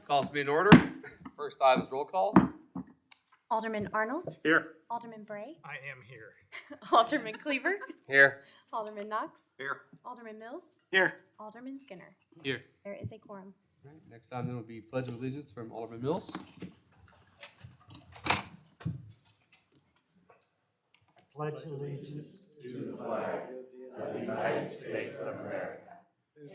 Calls me in order. First item is roll call. Alderman Arnold. Here. Alderman Bray. I am here. Alderman Cleaver. Here. Alderman Knox. Here. Alderman Mills. Here. Alderman Skinner. Here. There is a quorum. All right, next item then will be Pledge of Allegiance from Alderman Mills. Pledge allegiance to the flag of the United States of America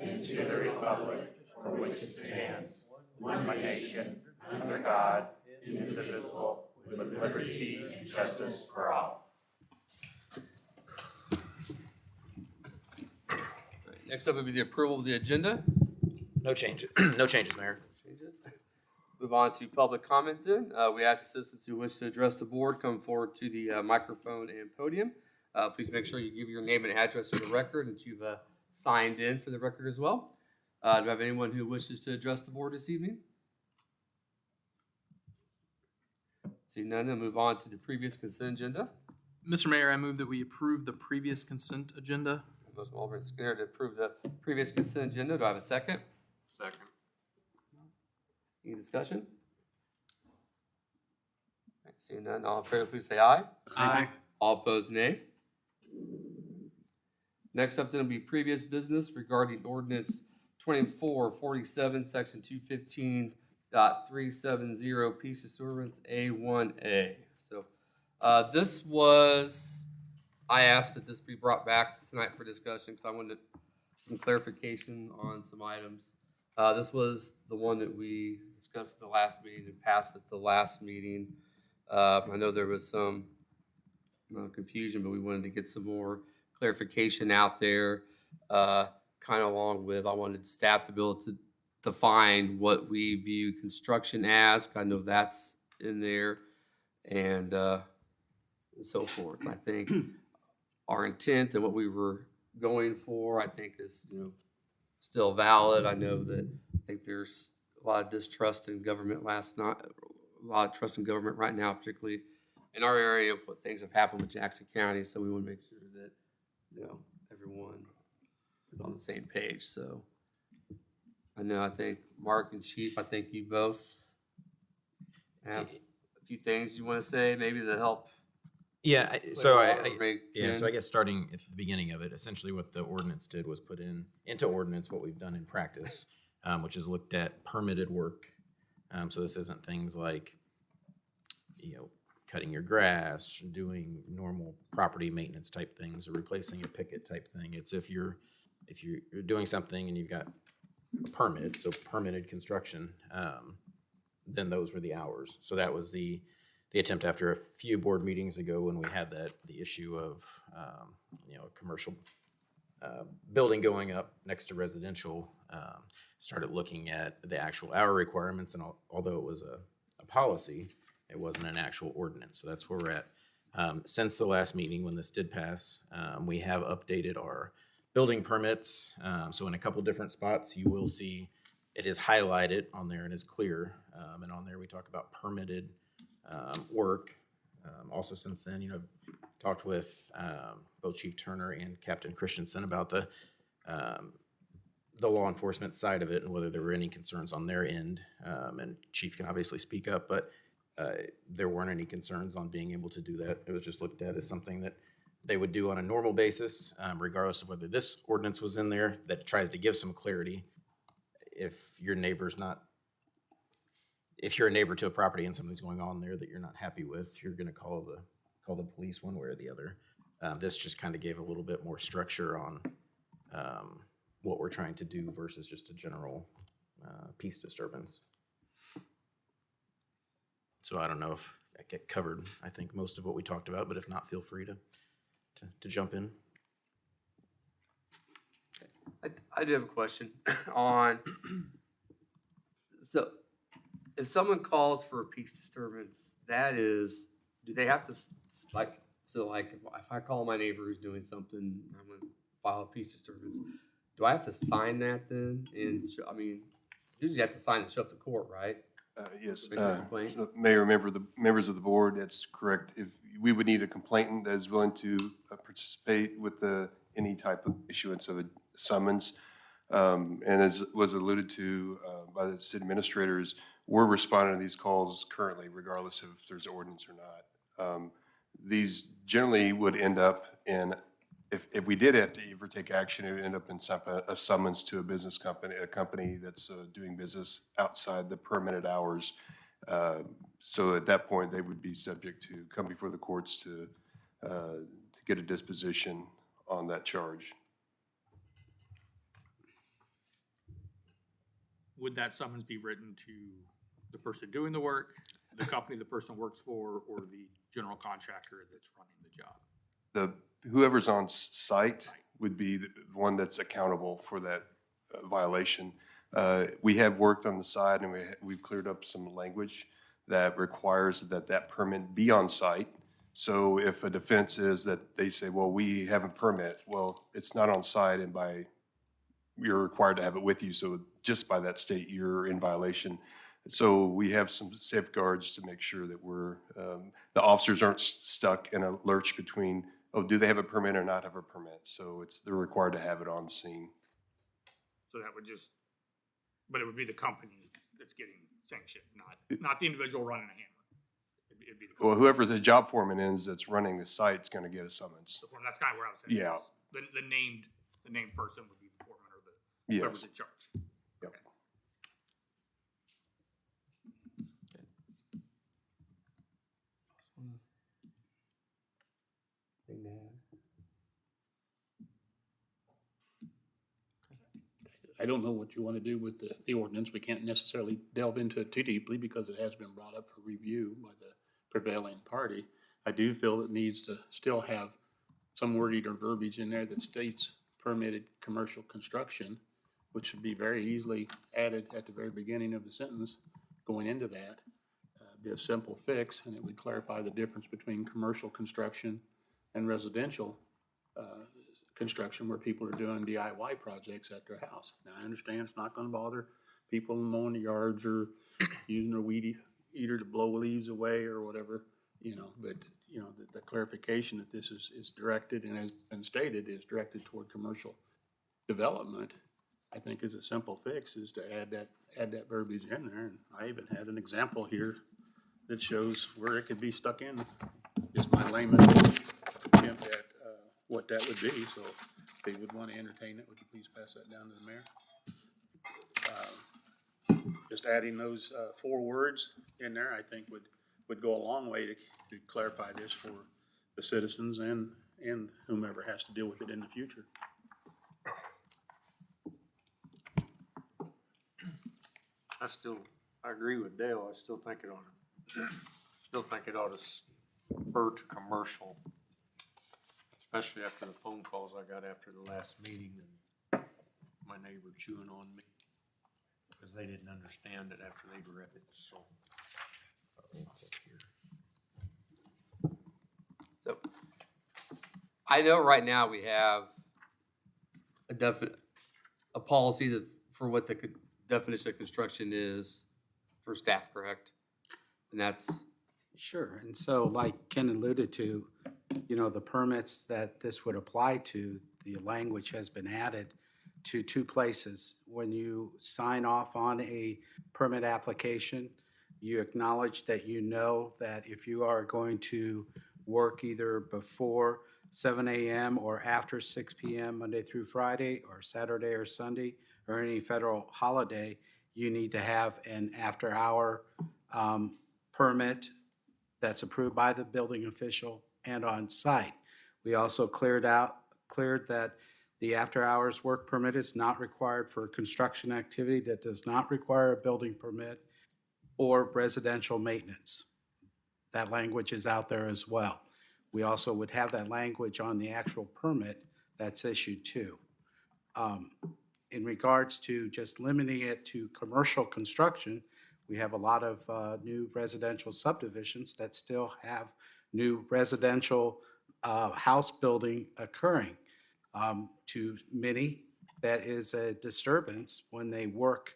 and to the republic for which it stands, one nation, under God, indivisible, with liberty and justice for all. All right, next up will be the approval of the agenda. No changes. No changes, Mayor. Changes. Move on to public comment then. We ask the citizens who wish to address the board come forward to the microphone and podium. Please make sure you give your name and address for the record and that you've signed in for the record as well. Do I have anyone who wishes to address the board this evening? See none, then move on to the previous consent agenda. Mr. Mayor, I move that we approve the previous consent agenda. Motion by Alderman Skinner to approve the previous consent agenda. Do I have a second? Second. Any discussion? All right, seeing none, all in favor, please say aye. Aye. All opposed, nay. Next up then will be previous business regarding ordinance 2447, section 215.370, peace disturbance A1A. So this was, I asked that this be brought back tonight for discussion because I wanted some clarification on some items. This was the one that we discussed at the last meeting and passed at the last meeting. I know there was some confusion, but we wanted to get some more clarification out there, kind of along with I wanted staff to be able to define what we view construction as. I know that's in there, and so forth. I think our intent and what we were going for, I think, is still valid. I know that I think there's a lot of distrust in government a lot of trust in government right now, particularly in our area of what things have happened with Jackson County. So we want to make sure that, everyone is on the same page. So I think Mark and Chief, I think you both have a few things you want to say, maybe to help. Yeah, so I so guess starting at the beginning of it, essentially what the ordinance did was put into ordinance what we've done in practice, which is looked at permitted work. So this isn't things like, cutting your grass, doing normal property maintenance type things, or replacing a picket type thing. It's if you're doing something and you've got a permit, so permitted construction, then those were the hours. So that was the attempt after a few board meetings ago when we had the issue of a commercial building going up next to residential, started looking at the actual hour requirements, and although it was a policy, it wasn't an actual ordinance. So that's where we're at. Since the last meeting when this did pass, we have updated our building permits. So in a couple different spots, you will see it is highlighted on there and is clear. And on there we talk about permitted work. Also since then, talked with both Chief Turner and Captain Christensen about the law enforcement side of it and whether there were any concerns on their end. And Chief can obviously speak up, but there weren't any concerns on being able to do that. It was just looked at as something that they would do on a normal basis, regardless of whether this ordinance was in there, that tries to give some clarity. If you're a neighbor to a property and something's going on there that you're not happy with, you're going to call the police one way or the other. This just kind of gave a little bit more structure on what we're trying to do versus just a general peace disturbance. So I don't know if that get covered, I think, most of what we talked about, but if not, feel free to jump in. I do have a question on, so if someone calls for a peace disturbance, do they have to, if I call my neighbor who's doing something, I'm going to file a peace disturbance, do I have to sign that then? And usually you have to sign and show up to court, right? Yes, so Mayor, members of the board, that's correct. If we would need a complainant that is willing to participate with any type of issuance of a summons, And as was alluded to by the city administrators, we're responding to these calls currently regardless of if there's ordinance or not. These generally would end up in, if we did have to ever take action, it would end up in a summons to a company that's doing business outside the permitted hours. So at that point, they would be subject to come before the courts to get a disposition on that charge. Would that summons be written to the person doing the work, the company the person works for, or the general contractor that's running the job? Whoever's on site would be the one that's accountable for that violation. We have worked on the side and we've cleared up some language that requires that permit be on site. So if a defense is that they say, well, we have a permit, well, it's not on site and you're required to have it with you. So just by that state, you're in violation. So we have some safeguards to make sure that the officers aren't stuck in a lurch between, oh, do they have a permit or not have a permit? So they're required to have it on scene. So that would but it would be the company that's getting sanctioned, not the individual running a hammer. It'd be the Well, company. whoever the job foreman is that's running the site's going to get a summons. The foreman, that's kind of where I was headed. Yeah. The named person would be the foreman or Yes. whoever's in charge. Yep. Okay. I don't know what you want to do with the ordinance. We can't necessarily delve into it too deeply because it has been brought up for review by the prevailing party. I do feel it needs to still have some wording or verbiage in there that states permitted commercial construction, which should be very easily added at the very beginning of the sentence going into that. Be a simple fix, and it would clarify the difference between commercial construction and residential construction where people are doing DIY projects at their house. Now, I understand it's not gonna bother people mowing the yards or using their weed eater to blow leaves away or whatever, but, the clarification that this is directed and has been stated is directed toward commercial development, I think is a simple fix, is to add that verbiage in there. And I even had an example here that shows where it could be stuck in. Just my layman's attempt at what that would be. So if they would want to entertain it, would you please pass that down to the mayor? Just adding those 4 words in there, I think would go a long way to clarify this for the citizens and whomever has to deal with it in the future. I agree with Dale. I still think it ought to spur to commercial, especially after the phone calls I got after the last meeting and my neighbor chewing on me because they didn't understand it after they read it, so. So I know right now we have a policy that for what the definition of construction is for staff, correct? And that's, Sure, and so like Ken alluded to, the permits that this would apply to, the language has been added to 2 places. When you sign off on a permit application, you acknowledge that that if you are going to work either before 7 a.m. or after 6 p.m. Monday through Friday, or Saturday or Sunday, or any federal holiday, you need to have an after-hour permit that's approved by the building official and on site. We also cleared that the after-hours work permit is not required for construction activity that does not require a building permit or residential maintenance. That language is out there as well. We also would have that language on the actual permit that's issued too. In regards to just limiting it to commercial construction, we have a lot of new residential subdivisions that still have new residential house building occurring. To many, that is a disturbance when they work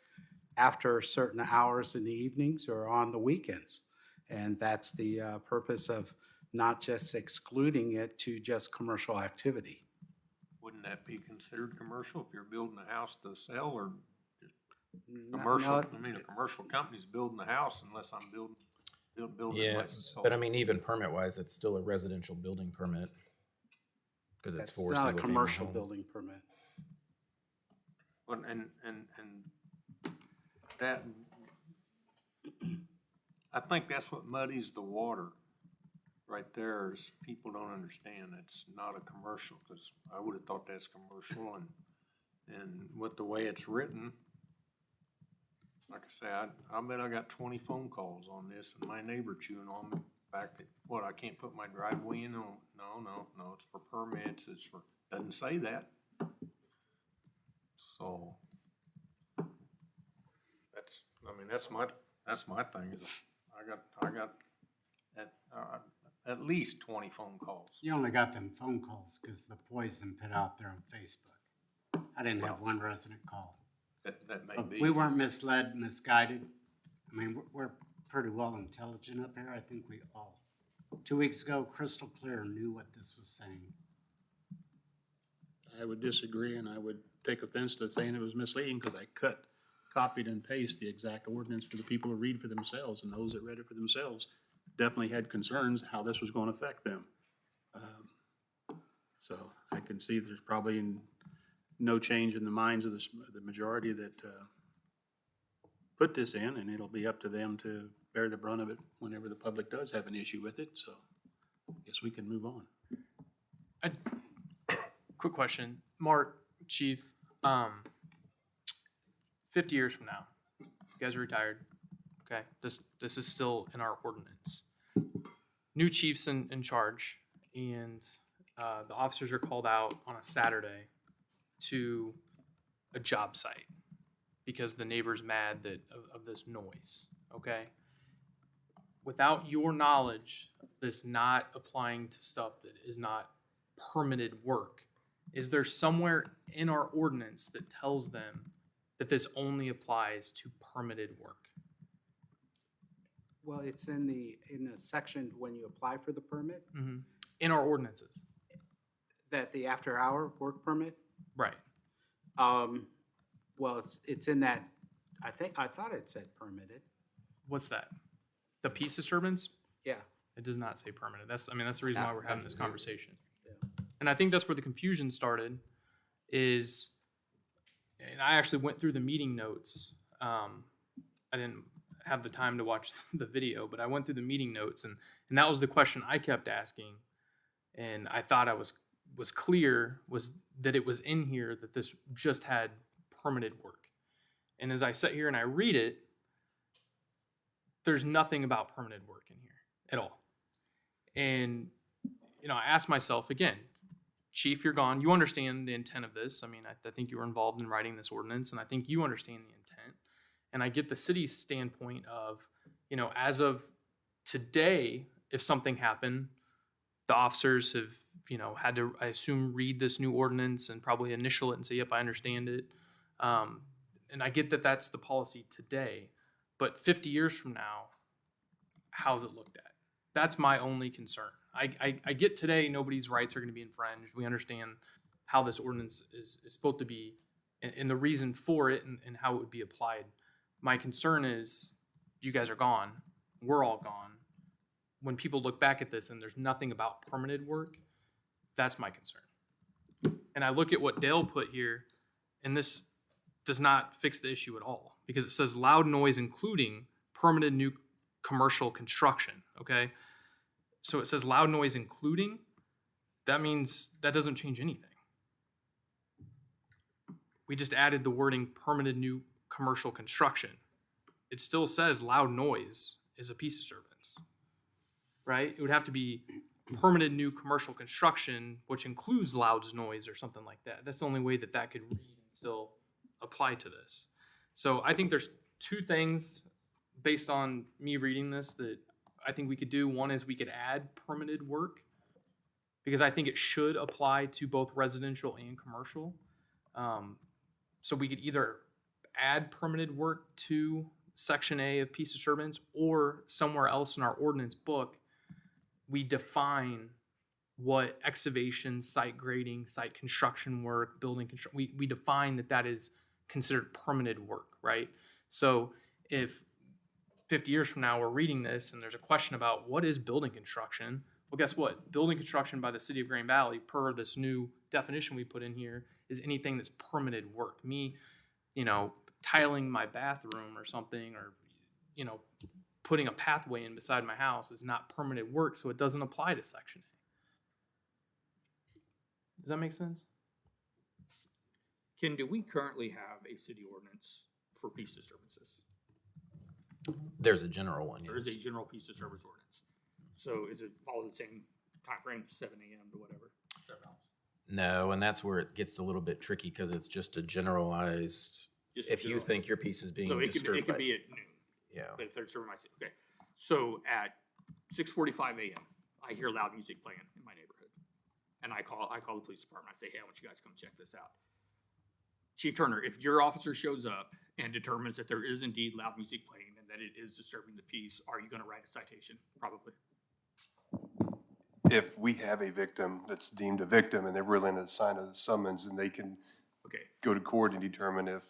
after certain hours in the evenings or on the weekends. And that's the purpose of not just excluding it to just commercial activity. Wouldn't that be considered commercial if you're building a house to sell or No- commercial? no, I mean, a commercial company's building a house unless I'm building it Yeah, myself. but I mean, even permit wise, it's still a residential building permit. Cause it's That's for not a single family commercial home. building permit. But, and that, I think that's what muddies the water right there is people don't understand it's not a commercial, cause I would've thought that's commercial and with the way it's written, like I say, I bet I got 20 phone calls on this and my neighbor chewing on the fact that, what, I can't put my driveway in? No, it's for permits, it's for, doesn't say that. So, that's my thing, is I got at least 20 phone calls. You only got them phone calls because the poison put out there on Facebook. I didn't have one resident call. That may So be. we weren't misled, misguided. I mean, we're pretty well intelligent up here. I think we all, 2 weeks ago, crystal clear knew what this was saying. I would disagree, and I would take offense to saying it was misleading, because I copied and pasted the exact ordinance for the people to read for themselves, and those that read it for themselves definitely had concerns how this was going to affect them. So I can see there's probably no change in the minds of the majority that put this in, and it'll be up to them to bear the brunt of it whenever the public does have an issue with it, so I guess we can move on. Quick question, Mark, Chief, 50 years from now, you guys are retired, okay? This is still in our ordinance. New chief's in charge, and the officers are called out on a Saturday to a job site because the neighbor's mad of this noise, okay? Without your knowledge, this not applying to stuff that is not permitted work, is there somewhere in our ordinance that tells them that this only applies to permitted work? Well, it's in the section when you apply for the permit, In our ordinances, that the after-hour work permit, right? well, it's in that, I thought it said permitted. What's that? The peace disturbance? Yeah. It does not say permanent. That's the reason why we're having this conversation. Yeah. And I think that's where the confusion started is, and I actually went through the meeting notes. I didn't have the time to watch the video, but I went through the meeting notes and that was the question I kept asking. And I thought I was clear was that it was in here that this just had permitted work. And as I sit here and I read it, there's nothing about permitted work in here at all. And, I asked myself again, Chief, you're gone. You understand the intent of this. I mean, I think you were involved in writing this ordinance, and I think you understand the intent. And I get the city's standpoint of, as of today, if something happened, the officers have, had to, I assume, read this new ordinance and probably initial it and say, yep, I understand it. And I get that that's the policy today. But 50 years from now, how's it looked at? That's my only concern. I get today nobody's rights are going to be infringed. We understand how this ordinance is supposed to be and the reason for it and how it would be applied. My concern is you guys are gone. We're all gone. When people look back at this and there's nothing about permitted work, that's my concern. And I look at what Dale put here, and this does not fix the issue at all because it says loud noise including permitted new commercial construction, okay? So it says loud noise including, that means that doesn't change anything. We just added the wording permitted new commercial construction. It still says loud noise is a piece of disturbance, right? It would have to be permitted new commercial construction, which includes loud noise or something like that. That's the only way that could read and still apply to this. So I think there's two things based on me reading this that I think we could do. One is we could add permitted work because I think it should apply to both residential and commercial. So we could either add permitted work to Section A of peace disturbance or somewhere else in our ordinance book, we define what excavation, site grading, site construction work, building construction, we define that is considered permitted work, right? So if 50 years from now we're reading this and there's a question about what is building construction, well, guess what? Building construction by the city of Grand Valley, per this new definition we put in here, is anything that's permitted work. Me, tiling my bathroom or something, or, putting a pathway in beside my house is not permitted work, so it doesn't apply to Section A. Does that make sense? Ken, do we currently have a city ordinance for peace disturbances? There's a general one, There is a yes. general peace disturbance ordinance. So is it follow the same timeframe, 7 a.m. to whatever? No, and that's where it gets a little bit tricky because it's just a generalized, Just if you general. think your piece is being So it disturbed could by. be at noon, Yeah, but if they're disturbing my city, okay. So at 6:45 a.m., I hear loud music playing in my neighborhood. And I call the police department. I say, hey, I want you guys to come check this out. Chief Turner, if your officer shows up and determines that there is indeed loud music playing and that it is disturbing the peace, are you going to write a citation? Probably. If we have a victim that's deemed a victim and they're willing to sign a summons, and they can Okay. go to court and determine if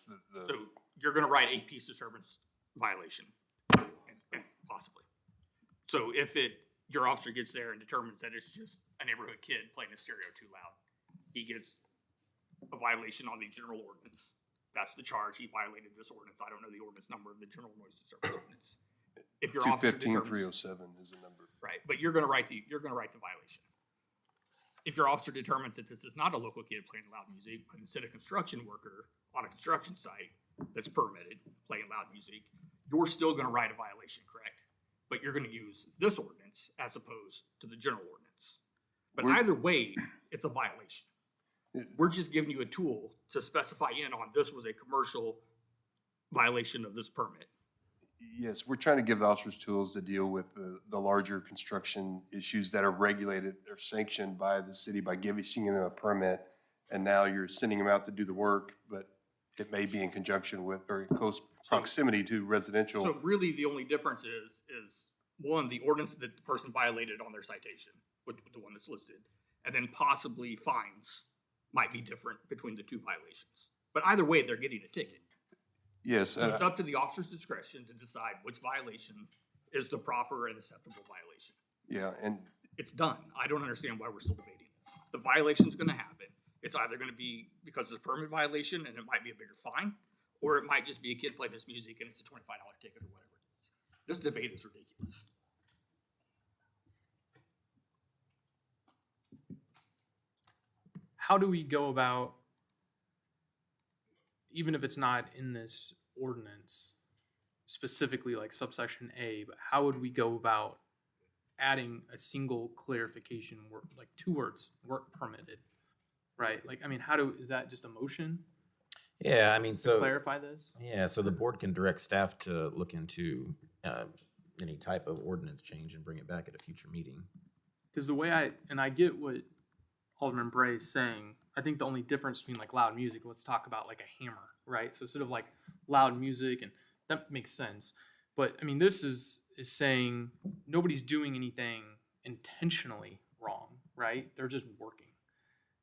So you're going to write a peace disturbance violation, and possibly. So if your officer gets there and determines that it's just a neighborhood kid playing a stereo too loud, he gets a violation on the general ordinance. That's the charge. He violated this ordinance. I don't know the ordinance number of the general noise disturbance ordinance. If your officer 215-307 is the number. right, but you're going to write the violation. If your officer determines that this is not a local kid playing loud music, but instead a construction worker on a construction site that's permitted playing loud music, you're still going to write a violation, correct? But you're going to use this ordinance as opposed to the general ordinance. But We're- either way, it's a violation. We're just giving you a tool to specify in on this was a commercial violation of this permit. Yes, we're trying to give the officers tools to deal with the larger construction issues that are regulated or sanctioned by the city by giving them a permit. And now you're sending them out to do the work, but it may be in conjunction with or in close proximity to residential. So really, the only difference is one, the ordinance that the person violated on their citation, with the one that's listed, and then possibly fines might be different between the two violations. But either way, they're getting a ticket. Yes, So it's up to the officer's discretion to decide which violation is the proper and acceptable violation. yeah, and It's done. I don't understand why we're still debating this. The violation's gonna happen. It's either gonna be because it's a permit violation and it might be a bigger fine, or it might just be a kid playing his music and it's a $25 ticket or whatever it is. This debate is ridiculous. How do we go about, even if it's not in this ordinance, specifically like subsection A, but how would we go about adding a single clarification word, like 2 words, work permitted, right? Like, I mean, is that just a motion yeah, I mean, to so, clarify this? yeah, so the board can direct staff to look into any type of ordinance change and bring it back at a future meeting. Because the way I get what Alderman Bray is saying, I think the only difference between like loud music, let's talk about like a hammer, right? So instead of like loud music, and that makes sense. But I mean, this is saying nobody's doing anything intentionally wrong, right? They're just working.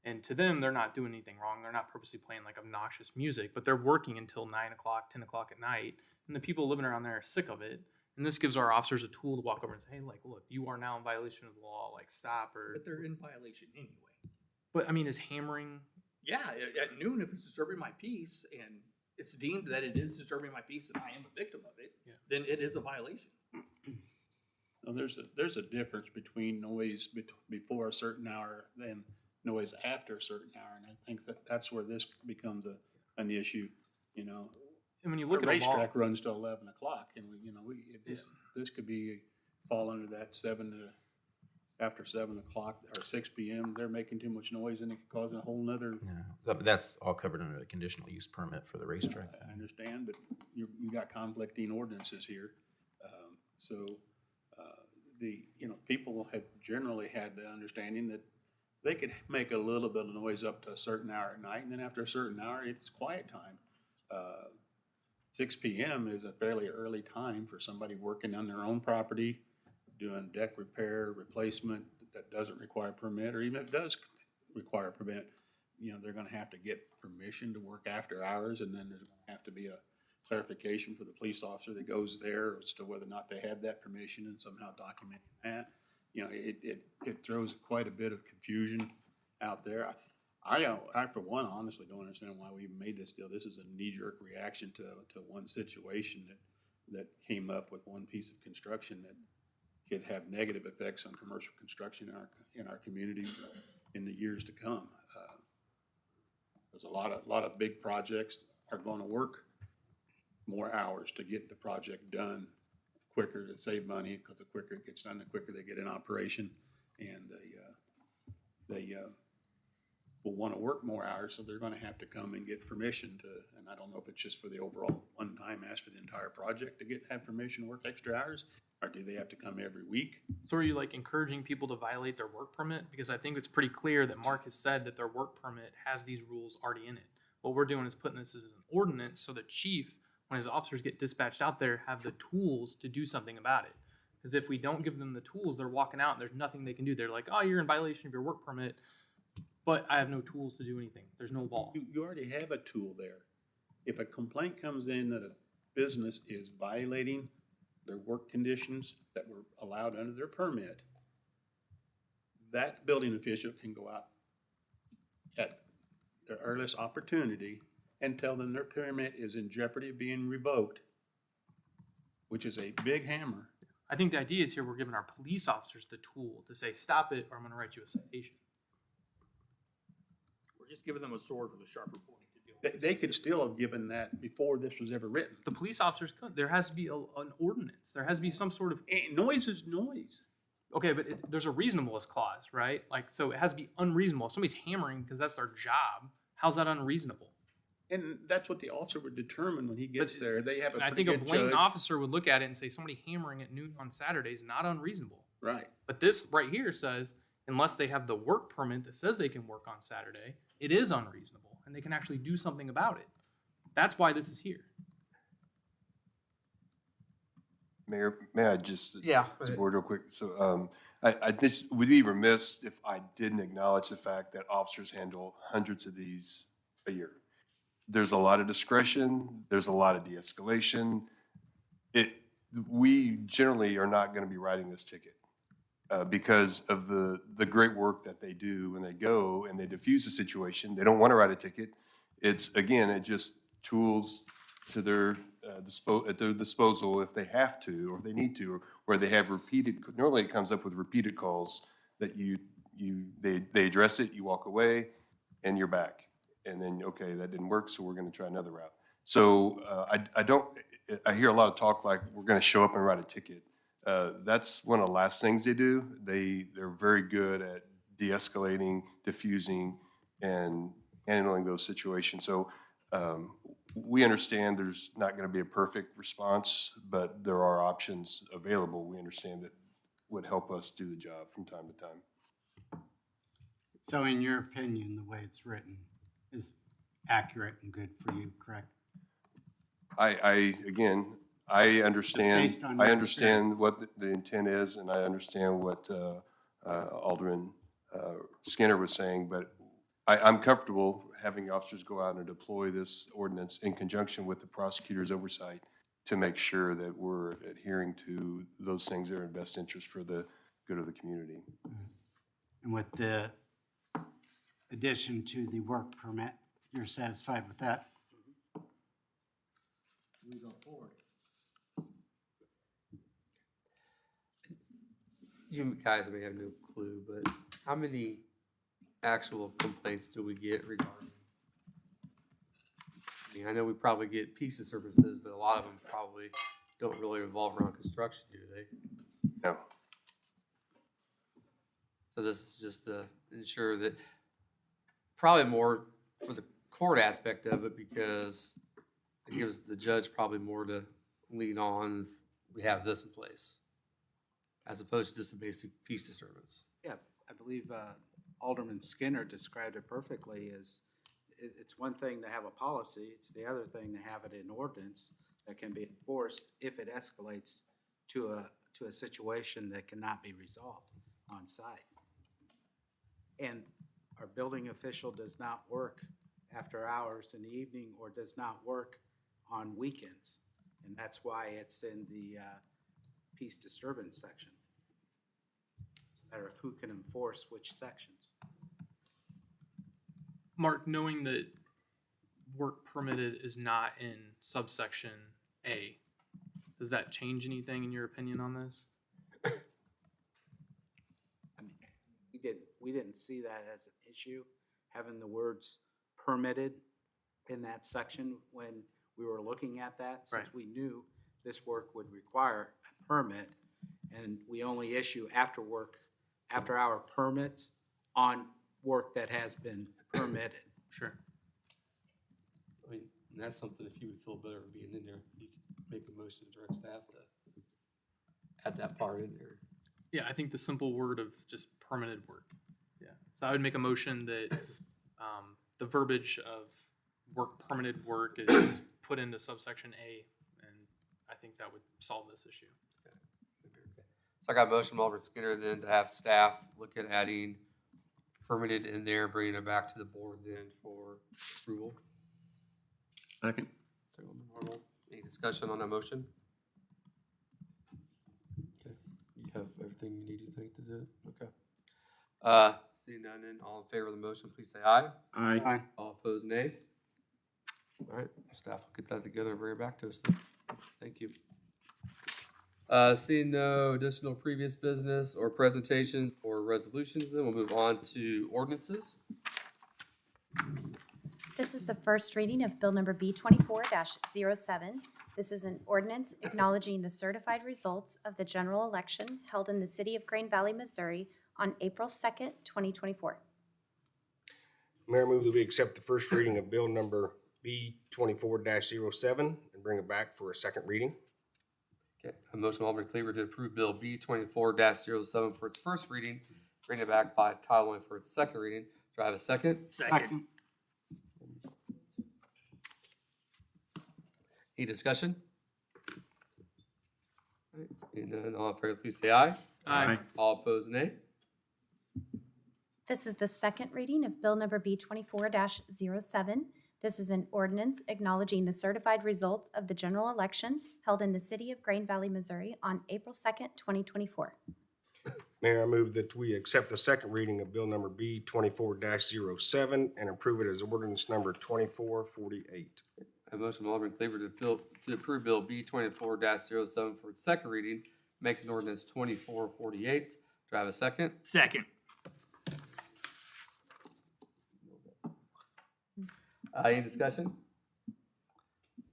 And to them, they're not doing anything wrong. They're not purposely playing like obnoxious music, but they're working until 9 o'clock, 10 o'clock at night. And the people living around there are sick of it. And this gives our officers a tool to walk over and say, hey, like, look, you are now in violation of the law, like stop. Or, But they're in violation anyway. but I mean, is hammering, Yeah, at noon, if it's disturbing my peace and it's deemed that it is disturbing my peace and I am a victim of it, Yeah. then it is a violation. Now, there's a difference between noise before a certain hour and noise after a certain hour, and I think that's where this becomes an issue, you know. and when you The look at a law, racetrack runs till 11 o'clock, and this could fall under that after 7 o'clock or 6 p.m. They're making too much noise, and it could cause a whole nother. Yeah, but that's all covered under the conditional use permit for the racetrack. I understand, but you got conflicting ordinances here. People have generally had the understanding that they could make a little bit of noise up to a certain hour at night, and then after a certain hour, it's quiet time. 6 p.m. is a fairly early time for somebody working on their own property, doing deck repair, replacement, that doesn't require a permit, or even if it does require a permit, they're gonna have to get permission to work after hours, and then there's gonna have to be a clarification for the police officer that goes there as to whether or not they have that permission and somehow documenting that. It throws quite a bit of confusion out there. I for one, honestly don't understand why we even made this deal. This is a knee-jerk reaction to one situation that came up with one piece of construction that could have negative effects on commercial construction in our community in the years to come. There's a lot of big projects are gonna work more hours to get the project done quicker, to save money, because the quicker it gets done, the quicker they get in operation, and they will want to work more hours, so they're going to have to come and get permission to, and I don't know if it's just for the overall one time ask for the entire project to have permission to work extra hours, or do they have to come every week? So are you like encouraging people to violate their work permit? Because I think it's pretty clear that Mark has said that their work permit has these rules already in it. What we're doing is putting this as an ordinance so the chief, when his officers get dispatched out there, have the tools to do something about it. Because if we don't give them the tools, they're walking out and there's nothing they can do. They're like, oh, you're in violation of your work permit, but I have no tools to do anything. There's no law. You already have a tool there. If a complaint comes in that a business is violating their work conditions that were allowed under their permit, that building official can go out at their earliest opportunity and tell them their permit is in jeopardy of being revoked, which is a big hammer. I think the idea is here we're giving our police officers the tool to say, stop it, or I'm going to write you a citation. We're just giving them a sword with a sharper point to deal with. They could still have given that before this was ever written. The police officers could. There has to be an ordinance. There has to be some sort of... Noise is noise. Okay, but there's a reasonableness clause, right? Like, so it has to be unreasonable. If somebody's hammering because that's their job, how's that unreasonable? And that's what the officer would determine when he gets there. They have a I pretty think a good blatant judge. officer would look at it and say somebody hammering at noon on Saturday is not unreasonable. Right. But this right here says, unless they have the work permit that says they can work on Saturday, it is unreasonable, and they can actually do something about it. That's why this is here. Mayor, may I just Yeah. support real quick? So I just would be remiss if I didn't acknowledge the fact that officers handle hundreds of these a year. There's a lot of discretion. There's a lot of de-escalation. We generally are not going to be writing this ticket because of the great work that they do when they go and they diffuse the situation. They don't want to write a ticket. It's just tools to their at their disposal if they have to or if they need to, or where they have normally it comes up with repeated calls that they address it, you walk away, and you're back. And then, okay, that didn't work, so we're gonna try another route. So I hear a lot of talk like we're gonna show up and write a ticket. That's one of the last things they do. They're very good at de-escalating, diffusing, and handling those situations. So we understand there's not going to be a perfect response, but there are options available. We understand that would help us do the job from time to time. So in your opinion, the way it's written is accurate and good for you, correct? I understand, based on your experience. what the intent is, and I understand what Alderman Skinner was saying, but I'm comfortable having officers go out and deploy this ordinance in conjunction with the prosecutor's oversight to make sure that we're adhering to those things that are in best interest for the good of the community. And with the addition to the work permit, you're satisfied with that? We go forward. You guys may have no clue, but how many actual complaints do we get regarding? I mean, I know we probably get piece of services, but a lot of them probably don't really revolve around construction, do they? No. So this is just to ensure that, probably more for the court aspect of it, because it gives the judge probably more to lean on if we have this in place, as opposed to just a basic peace disturbance. Yeah, I believe Alderman Skinner described it perfectly as it's one thing to have a policy, it's the other thing to have it in ordinance that can be enforced if it escalates to a situation that cannot be resolved on site. and our building official does not work after hours in the evening or does not work on weekends. And that's why it's in the peace disturbance section. It's a matter of who can enforce which sections. Mark, knowing that work permitted is not in subsection A, does that change anything in your opinion on this? I mean, we didn't see that as an issue, having the words permitted in that section when we were looking at that, since Right. we knew this work would require a permit, and we only issue after-hour permits on work that has been permitted. Sure. I mean, and that's something, if you would feel better being in there, you could make a motion to direct staff to add that part in there. Yeah, I think the simple word of just permitted work. Yeah. So I would make a motion that the verbiage of permitted work is put into subsection A, and I think that would solve this issue. So I got a motion from Alderman Skinner then to have staff look at adding permitted in there, bringing it back to the board then for approval. Second. Second, Alderman Arnold. Any discussion on that motion? Okay, you have everything you need, you think, to do it? Okay. Seeing none, then all in favor of the motion, please say aye. Aye. All opposed, nay. All right, staff will get that together and bring it back to us then. Thank you. Seeing no additional previous business or presentations or resolutions, then we'll move on to ordinances. This is the first reading of Bill number B24-07. This is an ordinance acknowledging the certified results of the general election held in the city of Green Valley, Missouri on April 2nd, 2024. Mayor, move that we accept the first reading of bill number B 24-07 and bring it back for a second reading. Okay, a motion from Alderman Cleaver to approve Bill B24-07 for its first reading, bring it back by title only for its second reading. Do I have a second? Second. Any discussion? All right, seeing none, all in favor, please say aye. Aye. All opposed, nay. This is the second reading of Bill number B24-07. This is an ordinance acknowledging the certified results of the general election held in the city of Green Valley, Missouri on April 2nd, 2024. Mayor, I move that we accept the second reading of bill number B 24-07 and approve it as ordinance number 2448. A motion from Alderman Cleaver to approve Bill B24-07 for its second reading, making ordinance 2448. Do I have a second? Second. Any discussion?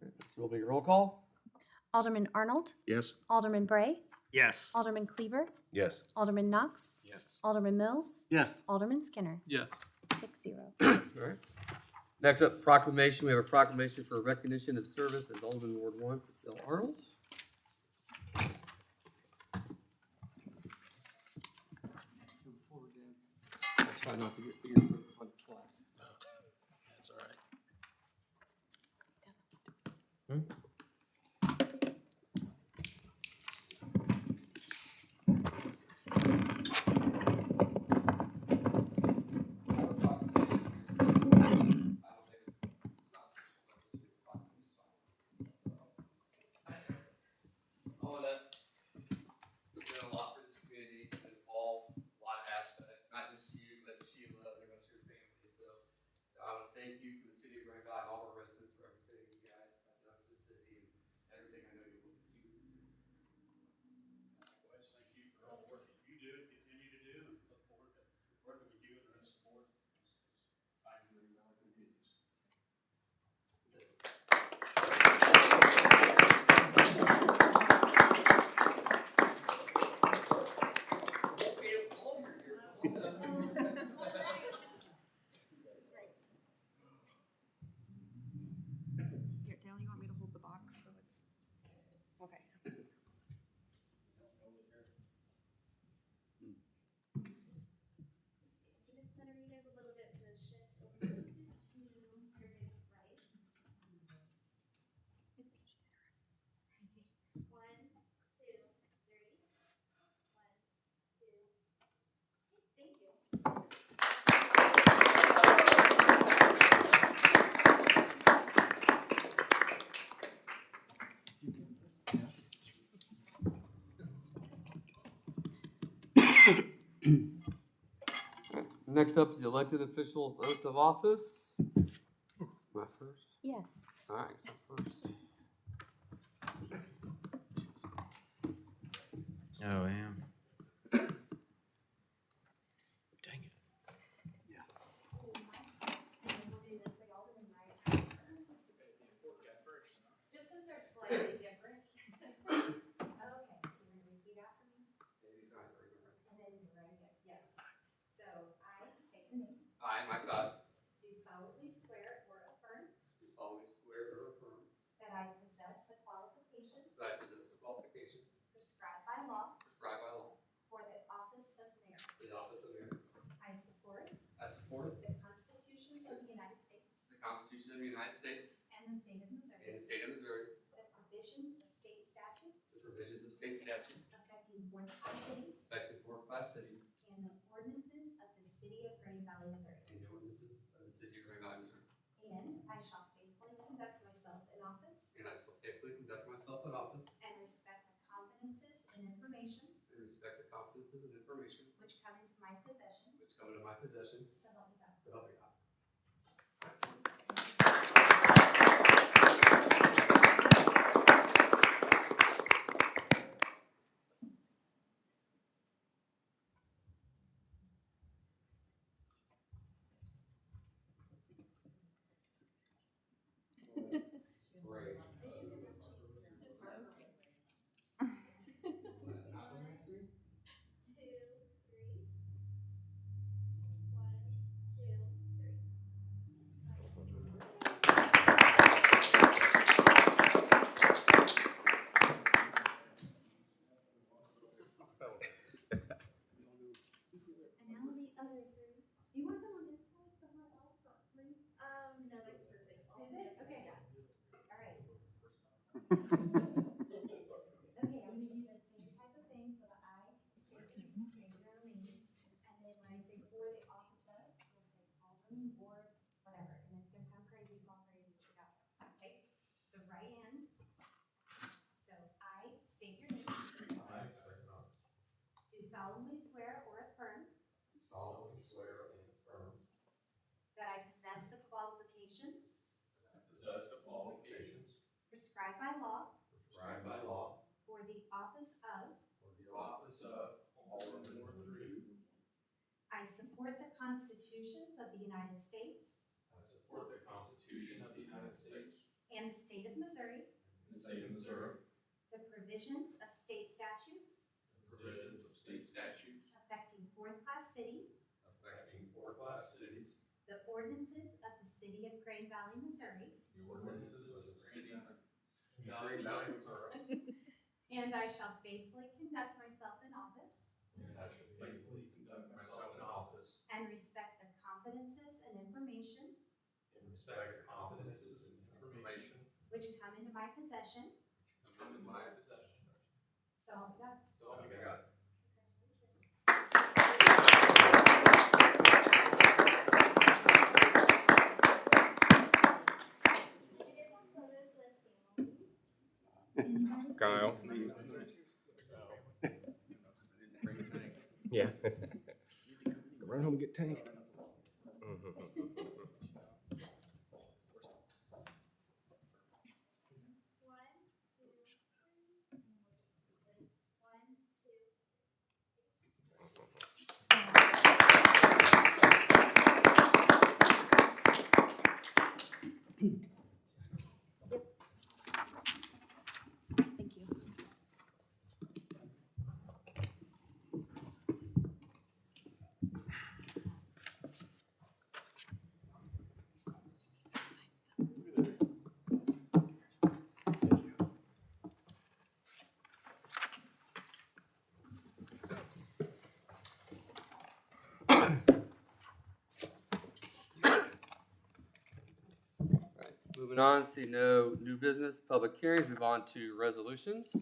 This will be a roll call. Alderman Arnold, Yes. Alderman Bray, Yes. Alderman Cleaver, Yes. Alderman Knox, Yes. Alderman Mills, Yes. Alderman Skinner, Yes. 6-0. All right. Next up, proclamation. We have a proclamation for recognition of service as Alderman Ward 1 for Bill Arnold. I'll try not to get fingerprints on the flag. That's all right. We've done a lot for this community, been involved in a lot of aspects, not just you, but Sheila, the rest of your family. So I want to thank you for the city of Grand Valley, all our residents for everything you guys have done for the city and everything I know you will continue to do. Likewise, thank you for all the work that you do and continue to do, and look forward to working with you and the rest of the board as time in Green Valley continues. Next up is the elected officials' oath of office. My first? Yes. All right, so first. Oh, yeah. Dang it. Just since they're slightly different. Okay, so you're gonna repeat after me? And then you're right again, yes. So I state your name, I, Mike Todd, do solemnly swear or affirm do solemnly swear or affirm that I possess the qualifications that I possess the qualifications prescribed by law prescribed by law for the office of mayor. for the office of mayor. I support I support the constitutions of the United States the Constitution of the United States and the state of and Missouri, the state of Missouri, the provisions of state statutes the provisions of state statute affecting fourth-class cities, affecting fourth-class cities, and the ordinances of the city of Green Valley, Missouri. and the ordinances of the city of Grand Valley, Missouri. And I shall faithfully conduct myself in office And I shall faithfully conduct myself in office and respect the confidences and information and respect the confidences and information which come into my possession, which come into my possession, so help me God. so help me God. And now the other three. Do you want them on this side, someone else got three? No, that's perfect. Is it? Okay. All right. Okay, I'm gonna do the same type of thing, so that I state your names, and then when I say for the office of, you'll say Alderman, Ward, whatever, and it's gonna sound crazy, call crazy, but you got this, okay? So right hands. So I state your name. Do solemnly swear or affirm solemnly swear and affirm that I possess the qualifications that I possess the qualifications prescribed by law prescribed by law for the office of. for the office of Alderman Ward 3. I support the constitutions of the United States I support the Constitution of the United States and the state of Missouri, and the state of Missouri, the provisions of state statutes the provisions of state statutes affecting fourth-class cities, affecting four-class cities, the ordinances of the city of Crane Valley, Missouri, the ordinances of the city of Grand Valley, Missouri, and I shall faithfully conduct myself in office and I shall faithfully conduct myself in office and respect the confidences and information and respect the confidences and information which come into my possession, which come in my possession. so help me God. So help me God. Kyle? Yeah. Run home and get Tank. Thank you. Alright, moving on, see no new business, public hearings, move on to resolutions.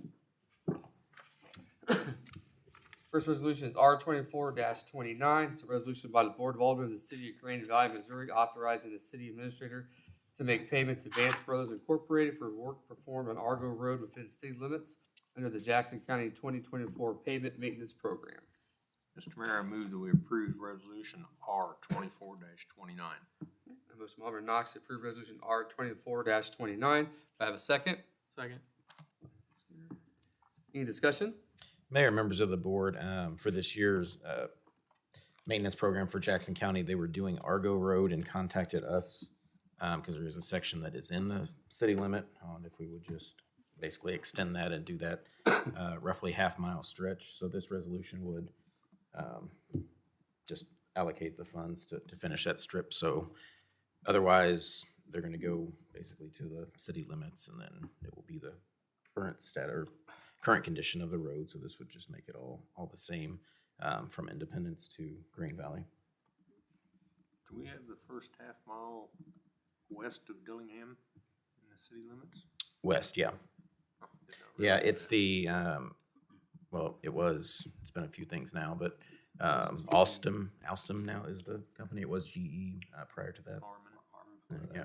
First resolution is R 24-29. It's a resolution by the Board of Aldermen of the City of Grand Valley, Missouri, authorizing the city administrator to make payment to Vance Brothers Incorporated for work performed on Argo Road within city limits under the Jackson County 2024 Pavement Maintenance Program. Mr. Mayor, I move that we approve resolution R 24-29. Motion by Alderman Knox to approve resolution R 24-29. Do I have a second? Second. Any discussion? Mayor, members of the board, for this year's maintenance program for Jackson County, they were doing Argo Road and contacted us because there is a section that is in the city limit on if we would just basically extend that and do that roughly half-mile stretch. So this resolution would just allocate the funds to finish that strip. So otherwise, they're going to go basically to the city limits, and then it will be the current stat or current condition of the road. So this would just make it all the same from Independence to Green Valley. Do we have the first half mile west of Dillingham in the city limits? West, yeah. Oh, did not Yeah, realize it's that. the, well, it's been a few things now, but Alstom now is the company. It was GE prior to that. Harmon. Yeah.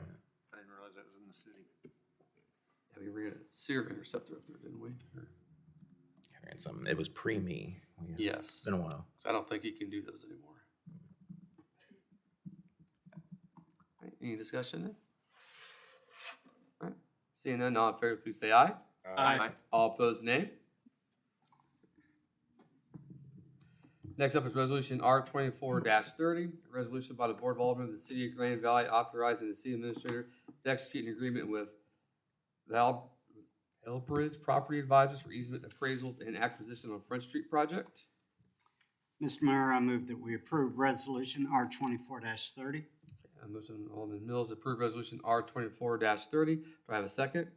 I didn't realize that was in the city. Yeah, we ran a Sear interceptor up there, didn't we? Or- And something, it was pre-me. Yes. It's been a while. So I don't think you can do those anymore. All right, any discussion then? All right, seeing none, all in favor, please say aye. Aye. All opposed, nay. Next up is resolution R 24-30, a resolution by the Board of Aldermen of the City of Grand Valley authorizing the city administrator to execute an agreement with Elbridge Property Advisors for easement appraisals and acquisition on Front Street project. Mr. Mayor, I move that we approve resolution R 24-30. Motion Alderman Mills to approve resolution R 24-30. Do I have a second?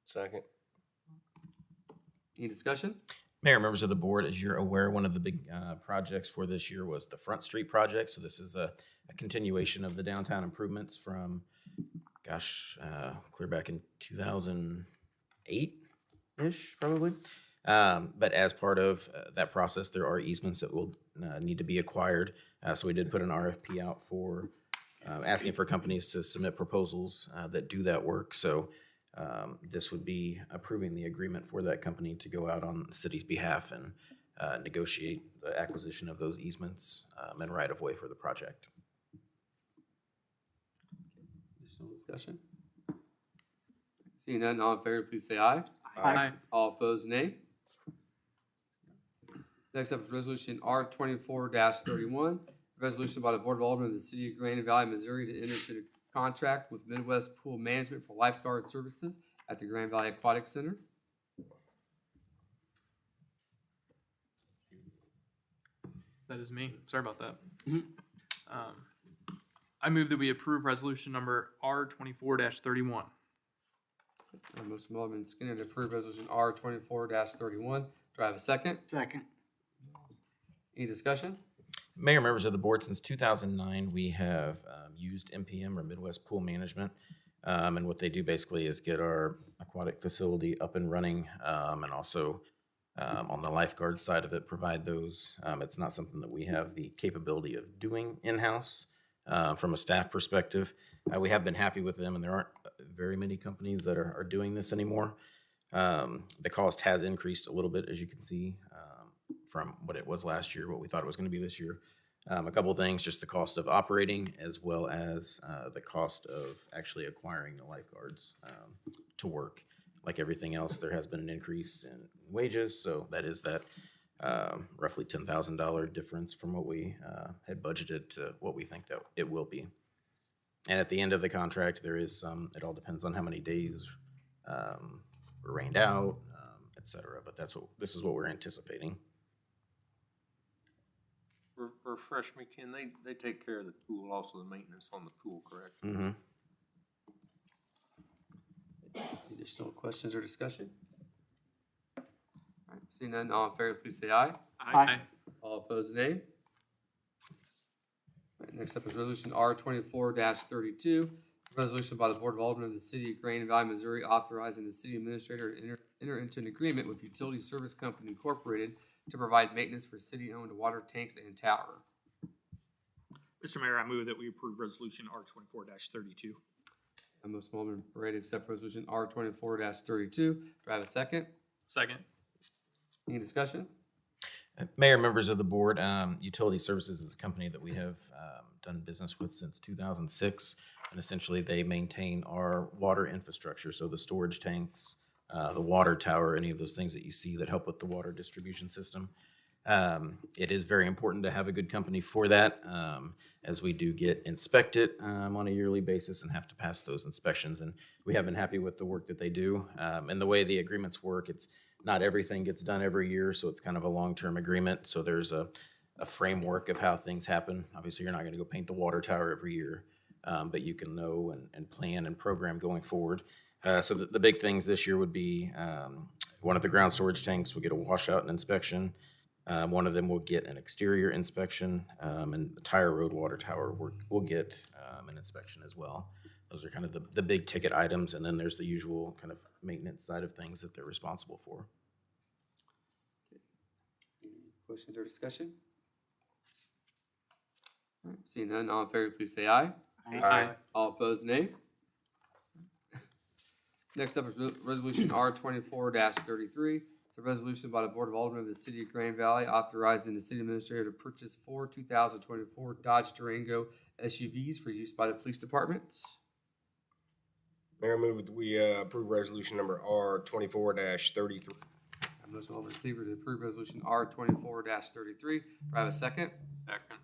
Second. Any discussion? Mayor, members of the board, as you're aware, one of the big projects for this year was the Front Street project. So this is a continuation of the downtown improvements from, clear back in 2008-ish, probably. But as part of that process, there are easements that will need to be acquired. So we did put an RFP out for asking for companies to submit proposals that do that work. So this would be approving the agreement for that company to go out on the city's behalf and negotiate the acquisition of those easements and right-of-way for the project. Additional discussion? Seeing none, all in favor, please say aye. Aye. All opposed, nay. Next up is resolution R 24-31, resolution by the Board of Aldermen of the City of Grand Valley, Missouri to enter into a contract with Midwest Pool Management for lifeguard services at the Grand Valley Aquatic Center. That is me. Sorry about that. I move that we approve resolution number R 24-31. Motion by Alderman Skinner to approve resolution R 24-31. Do I have a second? Second. Any discussion? Mayor, members of the board, since 2009, we have used MPM or Midwest Pool Management. And what they do basically is get our aquatic facility up and running and also on the lifeguard side of it, provide those. It's not something that we have the capability of doing in-house from a staff perspective. We have been happy with them, and there aren't very many companies that are doing this anymore. The cost has increased a little bit, as you can see, from what it was last year, what we thought it was going to be this year. A couple of things, just the cost of operating as well as the cost of actually acquiring the lifeguards to work. Like everything else, there has been an increase in wages, so that is that roughly $10,000 difference from what we had budgeted to what we think that it will be. And at the end of the contract, there is some, it all depends on how many days were rained out, et cetera, but this is what we're anticipating. Refresh me, Ken, they take care of the pool, also the maintenance on the pool, correct? Mm-hmm. Additional questions or discussion? All right, seeing none, all in favor, please say aye. Aye. All opposed, nay. All right, next up is resolution R 24-32, resolution by the Board of Aldermen of the City of Grand Valley, Missouri, authorizing the city administrator to enter into an agreement with Utility Service Company Incorporated to provide maintenance for city-owned water tanks and tower. Mr. Mayor, I move that we approve resolution R 24-32. A motion by Alderman Parade to accept resolution R 24-32. Do I have a second? Second. Any discussion? Mayor, members of the board, Utility Services is a company that we have done business with since 2006. And essentially, they maintain our water infrastructure, so the storage tanks, the water tower, any of those things that you see that help with the water distribution system. It is very important to have a good company for that, as we do get inspected on a yearly basis and have to pass those inspections. And we have been happy with the work that they do. And the way the agreements work, it's not everything gets done every year, so it's kind of a long-term agreement. So there's a framework of how things happen. Obviously, you're not going to go paint the water tower every year, but you can know and plan and program going forward. So the big things this year would be one of the ground storage tanks will get a washout and inspection. One of them will get an exterior inspection, and the Tire Road water tower will get an inspection as well. Those are kind of the big ticket items, and then there's the usual kind of maintenance side of things that they're responsible for. Any questions or discussion? All right, seeing none, all in favor, please say aye. Aye. All opposed, nay. Next up is Resolution R 24-33. It's a resolution by the Board of Aldermen of the City of Grand Valley authorizing the city administrator to purchase 4 2024 Dodge Durango SUVs for use by the police departments. Mayor, move that we approve resolution number R 24-33. I have a motion by Alderman Cleaver to approve Resolution R 24-33. Do I have a second? Second.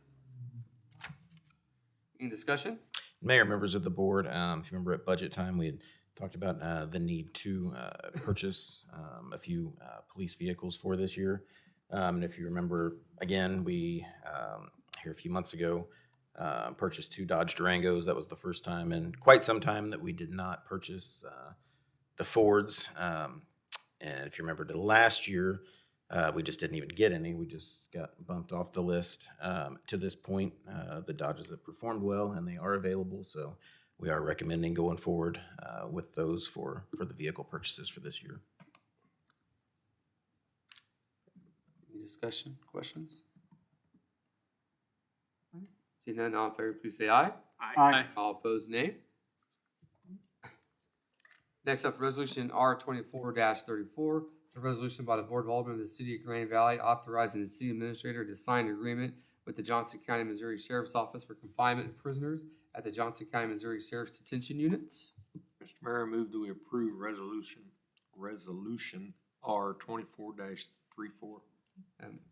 Any discussion? Mayor, members of the board, if you remember at budget time, we had talked about the need to purchase a few police vehicles for this year. And if you remember, again, we, here a few months ago, purchased 2 Dodge Durangos. That was the first time in quite some time that we did not purchase the Fords. And if you remember, last year, we just didn't even get any. We just got bumped off the list. To this point, the Dodges have performed well, and they are available. So we are recommending going forward with those for the vehicle purchases for this year. Any discussion, questions? Seeing none, all in favor, please say aye. Aye. All opposed, nay. Next up, Resolution R 24-34. It's a resolution by the Board of Aldermen of the City of Grand Valley authorizing the city administrator to sign an agreement with the Johnson County, Missouri Sheriff's Office for confinement of prisoners at the Johnson County, Missouri Sheriff's Detention Units. Mr. Mayor, I move that we approve resolution R 24-34.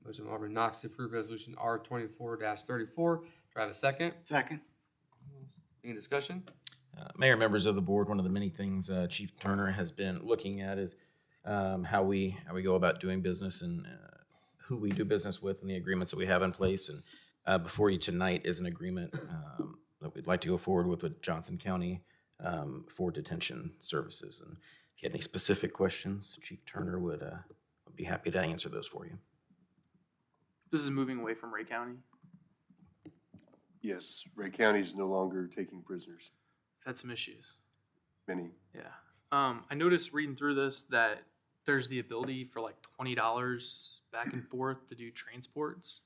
Motion by Alderman Knox to approve Resolution R 24-34. Do I have a second? Second. Any discussion? Mayor, members of the board, one of the many things Chief Turner has been looking at is how we go about doing business and who we do business with and the agreements that we have in place. And before you tonight is an agreement that we'd like to go forward with Johnson County for detention services. And if you had any specific questions, Chief Turner would be happy to answer those for you. This is moving away from Ray County. Yes, Ray County is no longer taking prisoners, I've had some issues. many. Yeah. I noticed reading through this that there's the ability for like $20 back and forth to do transports.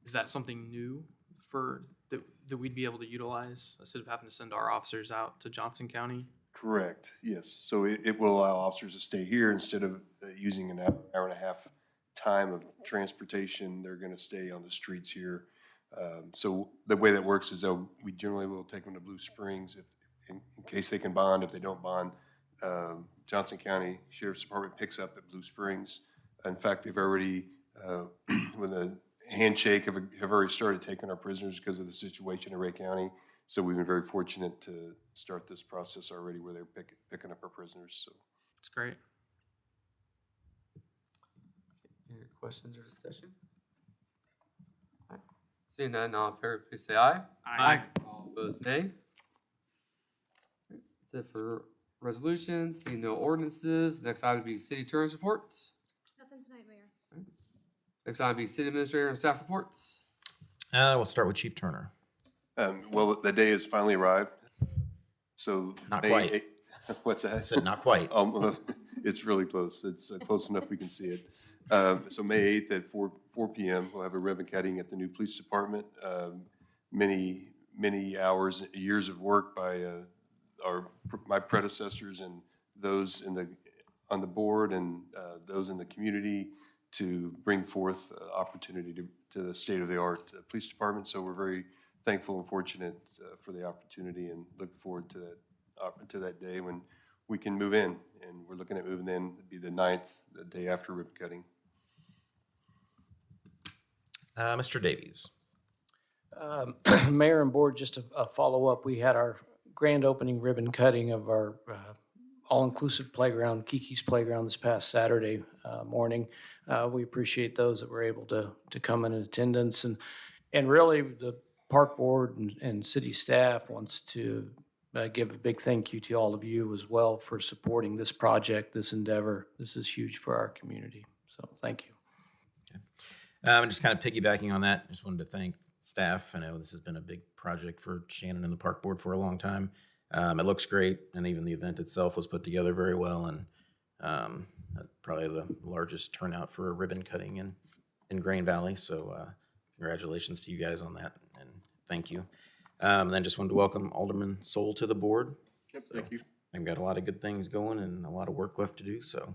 Is that something new that we'd be able to utilize instead of having to send our officers out to Johnson County? Correct, yes. So it will allow officers to stay here instead of using an hour and a half time of transportation. They're gonna stay on the streets here. So the way that works is that we generally will take them to Blue Springs in case they can bond. If they don't bond, Johnson County Sheriff's Department picks up at Blue Springs. In fact, they've already, with a handshake, have already started taking our prisoners because of the situation in Ray County. So we've been very fortunate to start this process already where they're picking up our prisoners. So It's great. Any questions or discussion? All right. Seeing none, all in favor, please say aye. Aye. All opposed, nay. That's it for resolutions. Seeing no ordinances. Next item would be city attorney's reports. Nothing tonight, Mayor. Next item would be city administrator and staff reports. We'll start with Chief Turner. well, the day has finally arrived. So Not May quite. 8th What's that? I said not quite. It's really close. It's close enough we can see it. So May 8th at 4 p.m., we'll have a ribbon cutting at the new police department. Many hours, years of work by my predecessors and those on the board and those in the community to bring forth opportunity to the state-of-the-art police department. So we're very thankful and fortunate for the opportunity and look forward to that day when we can move in. And we're looking at moving in, it'd be the 9th, the day after ribbon cutting. Mr. Davies. Mayor and board, just a follow-up. We had our grand opening ribbon cutting of our all-inclusive playground, Kiki's Playground, this past Saturday morning. We appreciate those that were able to come in attendance. And really, the park board and city staff wants to give a big thank you to all of you as well for supporting this project, this endeavor. This is huge for our community. So thank you. And just kind of piggybacking on that, just wanted to thank staff. I know this has been a big project for Shannon and the park board for a long time. It looks great, and even the event itself was put together very well, and probably the largest turnout for a ribbon cutting in Grain Valley. So congratulations to you guys on that, and thank you. And then just wanted to welcome Alderman Soul to the board. Yep, thank you. I've got a lot of good things going and a lot of work left to do, so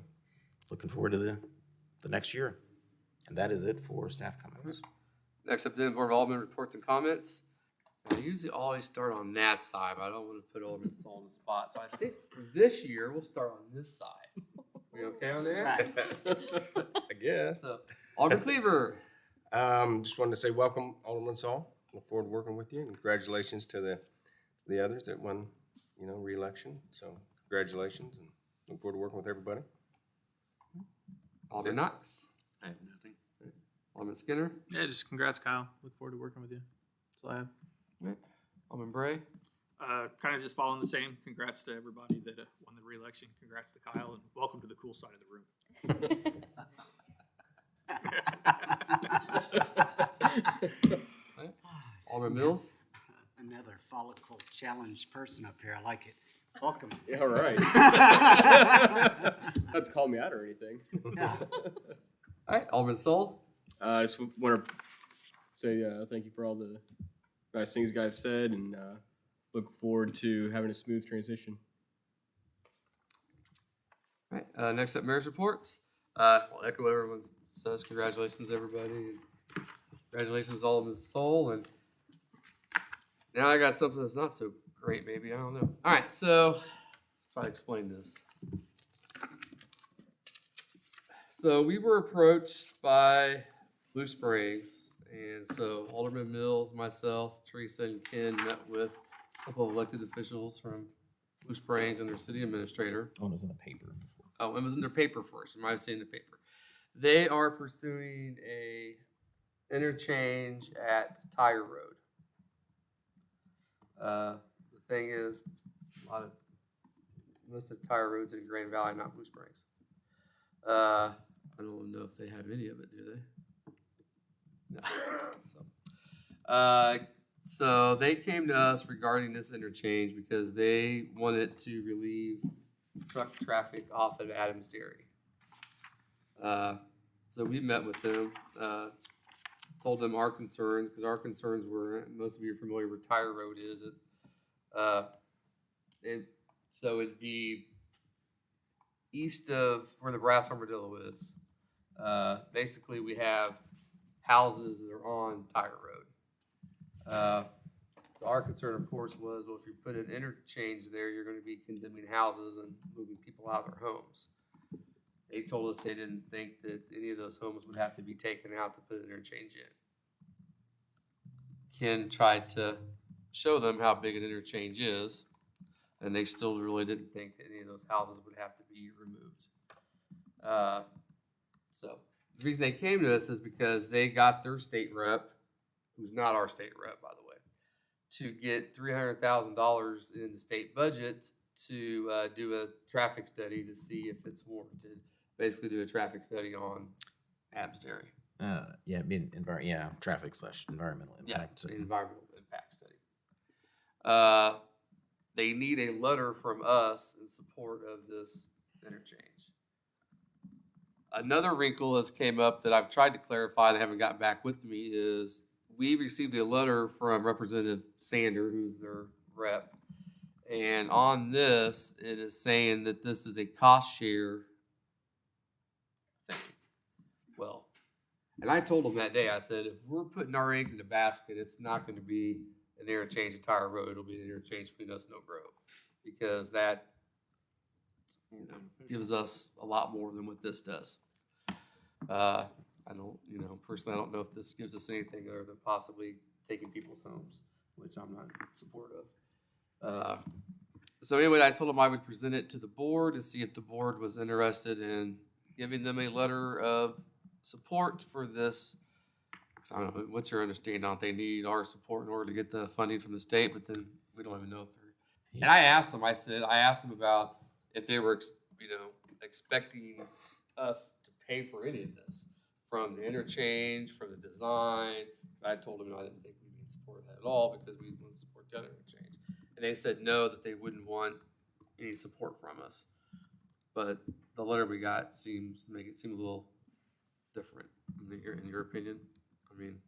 looking forward to the next year. And that is it for staff comments. Next up, then, Board of Aldermen reports and comments. I usually always start on that side, but I don't want to put Alderman Saul on the spot. So I think for this year, we'll start on this side. We okay on that? I guess. So, Alderman Cleaver. Just wanted to say welcome, Alderman Saul. Look forward to working with you, and congratulations to the others that won, re-election. So congratulations, and look forward to working with everybody. Alderman Knox. I have nothing. Alderman Skinner. Yeah, just congrats, Kyle. Look forward to working with you. That's all I have. Alderman Bray. Kind of just following the same. Congrats to everybody that won the re-election. Congrats to Kyle, and welcome to the cool side of the room. Alderman Mills. Another follicle challenged person up here. I like it. Welcome. Yeah, all right. Not to call me out or anything. Yeah. All right, Alderman Soul. I just want to say thank you for all the nice things you guys said, and look forward to having a smooth transition. All right, next up, mayor's reports. I'll echo what everyone says. Congratulations, everybody. And congratulations, Alderman Soul. And now I got something that's not so great, maybe. I don't know. All right, so let's try to explain this. So we were approached by Blue Springs, and so Alderman Mills, myself, Teresa, and Ken met with a couple of elected officials from Blue Springs and their city administrator. Oh, it was in the paper. Oh, it was in their paper first. Am I saying the paper? They are pursuing a interchange at Tire Road. The thing is, most of the Tire Roads in Grand Valley, not Blue Springs. I don't know if they have any of it, do they? No. So they came to us regarding this interchange because they wanted to relieve truck traffic off of Adams Dairy. So we met with them, told them our concerns, because our concerns were, most of you are familiar with Tire Road is, so it'd be east of where the Brass Armadillo is. Basically, we have houses that are on Tire Road. So our concern, of course, was, well, if you put an interchange there, you're going to be condemning houses and moving people out of their homes. They told us they didn't think that any of those homes would have to be taken out to put an interchange in. Ken tried to show them how big an interchange is, and they still really didn't think that any of those houses would have to be removed. So the reason they came to us is because they got their state rep, who's not our state rep, by the way, to get $300,000 in the state budget to do a traffic study to see if it's warranted. Basically, do a traffic study on Adams Dairy. Traffic / environmental impact. Yeah, environmental impact study. They need a letter from us in support of this interchange. Another wrinkle that's came up that I've tried to clarify and they haven't gotten back with me is we received a letter from Representative Sander, who's their rep. And on this, it is saying that this is a cost share thing. Well, And I told them that day, I said, if we're putting our eggs in a basket, it's not gonna be an interchange at Tire Road, it'll be an interchange between us and Oak Grove. Because that, you know, gives us a lot more than what this does. I don't, you know, personally, I don't know if this gives us anything other than possibly taking people's homes, which I'm not in support of. So anyway, I told them I would present it to the board to see if the board was interested in giving them a letter of support for this. 'Cause I don't know, what's your understanding on it? They need our support in order to get the funding from the state, but then we don't even know if they're. And I asked them, I asked them about if they were, you know, expecting us to pay for any of this, from the interchange, from the design. Because I told them I didn't think we need support of that at all because we want to support the other interchange. And they said no, that they wouldn't want any support from us. But the letter we got seems to make it seem a little different in your opinion. I mean,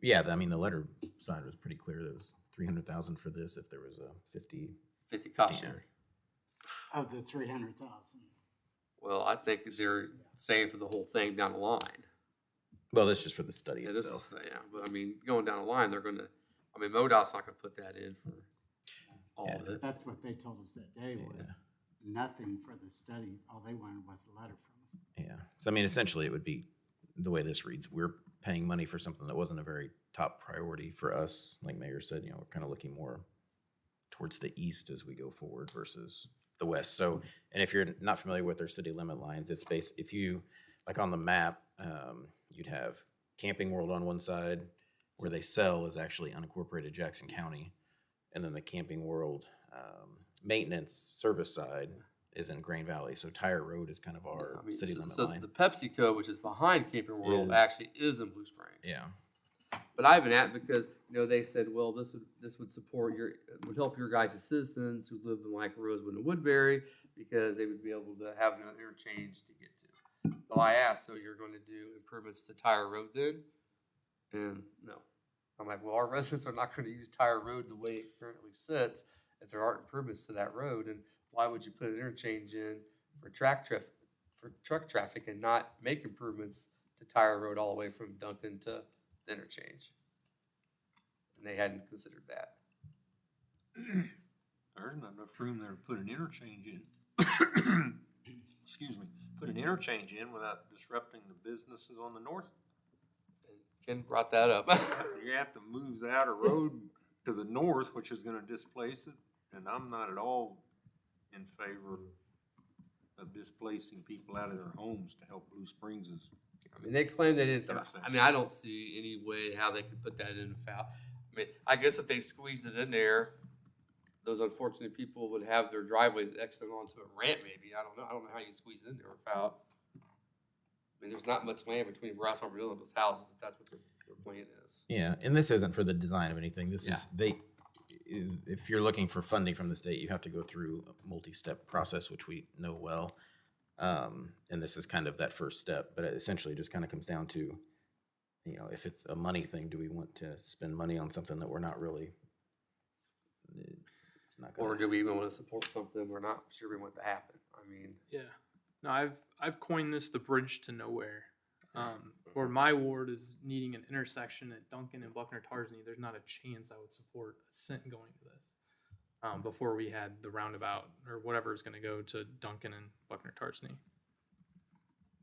Yeah, I mean, the letter side was pretty clear. There was 300,000 for this if there was a 50 cost share. Of the 300,000. Well, I think they're saying for the whole thing down the line. Well, that's just for the study Yeah, this is, itself. yeah, but I mean, going down the line, they're gonna, I mean, MoDOT's not gonna put that in for all of it. That's what they told us that day was nothing for the study. All they wanted was a letter from us. Yeah. So, I mean, essentially, it would be the way this reads. We're paying money for something that wasn't a very top priority for us. Like Mayor said, you know, we're kind of looking more towards the east as we go forward versus the west. So, and if you're not familiar with their city limit lines, it's based, if you, like on the map, you'd have Camping World on one side, where they sell is actually unincorporated Jackson County. And then the Camping World maintenance service side is in Grain Valley. So Tire Road is kind of our I mean, city limit so line. the PepsiCo, which is behind Camping World, Is- actually is in Blue Springs. Yeah. But I haven't asked because, you know, they said, well, this would support would help your guys' citizens who live in like Rosewood and Woodbury because they would be able to have an interchange to get to. So I asked, so you're going to do improvements to Tire Road then? And no. I'm like, well, our residents are not going to use Tire Road the way it currently sits if there aren't improvements to that road. And why would you put an interchange in for truck traffic and not make improvements to Tire Road all the way from Duncan to the interchange? And they hadn't considered that. There's not enough room there to put an interchange in. Excuse me, put an interchange in without disrupting the businesses on the north. And Ken brought that up. You have to move the outer road to the north, which is gonna displace it, and I'm not at all in favor of displacing people out of their homes to help Blue Springs'. I mean, they claim they didn't. I mean, I don't see any way how they could put that in without. I mean, I guess if they squeezed it in there, those unfortunate people would have their driveways exit onto a ramp. Maybe I don't know. I don't know how you squeeze it in there without. I mean, there's not much land between Brassarville and those houses if that's what their plan is. Yeah, and this isn't for the design of anything. This is if you're looking for funding from the state, you have to go through a multi-step process, which we know well. And this is kind of that first step, but it essentially just kind of comes down to, you know, if it's a money thing, do we want to spend money on something that we're not really, it's not gonna. Or do we even want to support something we're not sure we want to happen? I mean, Yeah. No, I've coined this the bridge to nowhere. Where my ward is needing an intersection at Duncan and Buckner Tarsney, there's not a chance I would support a cent going to this. Before we had the roundabout or whatever is going to go to Duncan and Buckner Tarsney.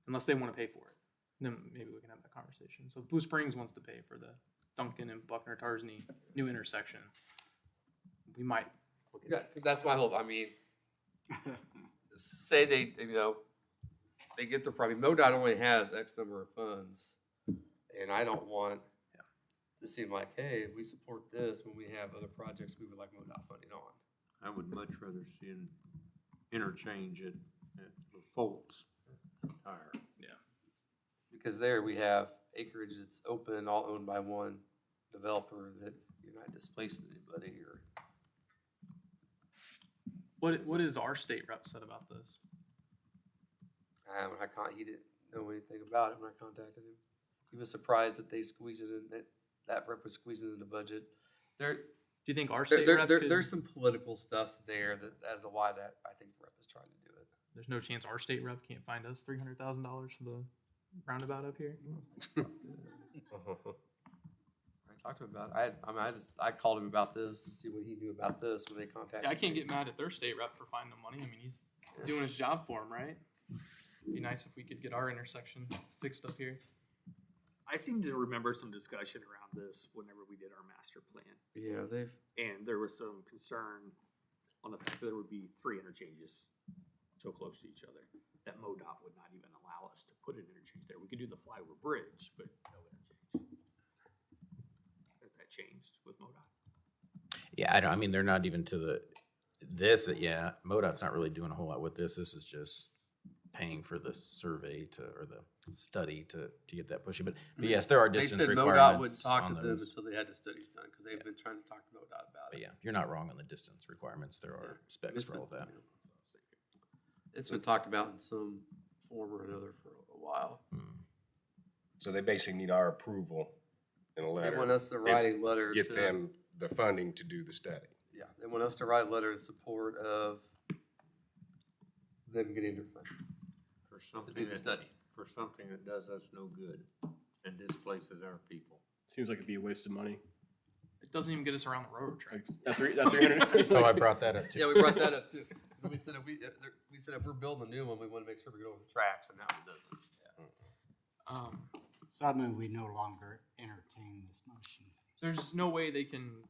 Unless they want to pay for it. Then maybe we can have that conversation. So Blue Springs wants to pay for the Duncan and Buckner Tarsney new intersection. We might look at yeah, that's my whole. I mean, say they, you know, they get their probably MoDOT only has X number of funds, and I don't want to seem like, hey, if we support this when we have other projects we would like MoDOT funding on. I would much rather see an interchange at the Foltz Tire. Yeah. Because there we have acreage that's open, all owned by one developer that you're not displacing anybody or. What is our state rep said about this? He didn't know anything about it when I contacted him. He was surprised that they squeezed it in, that rep was squeezing it in the budget. Do you think our state rep could, there's some political stuff there that as to why that I think the rep is trying to do it. there's no chance our state rep can't find us $300,000 for the roundabout up here. I talked to him about it. I called him about this to see what he knew about this when they contacted Yeah, I can't me. get mad at their state rep for finding the money. I mean, he's doing his job for him, right? Be nice if we could get our intersection fixed up here. I seem to remember some discussion around this whenever we did our master plan. Yeah, they've, And there was some concern on the fact that there would be 3 interchanges so close to each other that MoDOT would not even allow us to put an interchange there. We could do the flyover bridge, but no interchange. Has that changed with MoDOT? Yeah, I mean, they're not even to yeah, MoDOT's not really doing a whole lot with this. This is just paying for the survey or the study to get that pushing. But yes, there are they distance said requirements MoDOT would talk on to them those. until they had the studies done, because they've been trying to talk to MoDOT about But it. yeah, you're not wrong on the distance requirements. There are specs It's for been- all of that. It's been talked about in some form or another for a while. So they basically need our approval in a They letter. want us to write a letter Get to, them the funding to do the study. yeah, they want us to write a letter in support of them getting their funding For to something do the that, study. for something that does us no good and displaces our people. Seems like it'd be a waste of money. It doesn't even get us around the railroad tracks. That 300. Oh, I brought that up too. Yeah, we brought that up too. 'Cause we said if we're building a new one, we want to make sure we get over the tracks, and that one doesn't. So I mean, we no longer entertain this motion. There's no way they can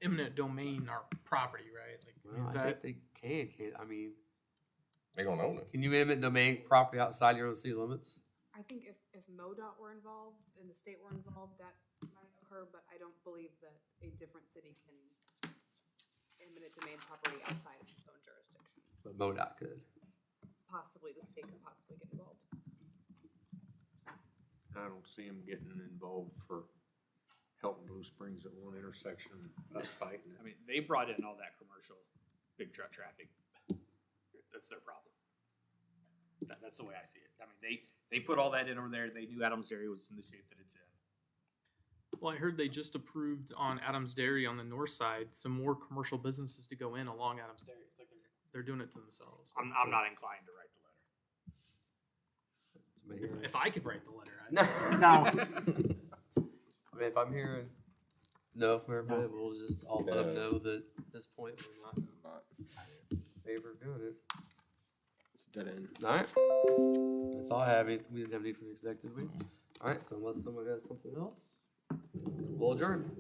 eminent domain our property, right? Like, Well, is I that, think they can't, I mean, They don't own it. can you eminent domain property outside your own city limits? I think if MoDOT were involved and the state were involved, that might occur, but I don't believe that a different city can eminent domain property outside of its own jurisdiction. But MoDOT could. Possibly, the state could possibly get involved. I don't see them getting involved for helping Blue Springs at one intersection, us fighting I it. mean, they brought in all that commercial, big truck traffic. That's their problem. That's the way I see it. I mean, they put all that in over there. They knew Adams Dairy was in the shape that it's in. well, I heard they just approved on Adams Dairy on the north side, some more commercial businesses to go in along Adams Dairy. It's like they're doing it to themselves. I'm not inclined to write the letter. If I could write the letter, No, I mean, if I'm hearing no from everybody, we'll just all let them know that at this point we're not in favor of doing it. It's a dead end. Alright, that's all I have. We didn't have any for the executive, did we? Alright, so unless someone has something else, we'll adjourn.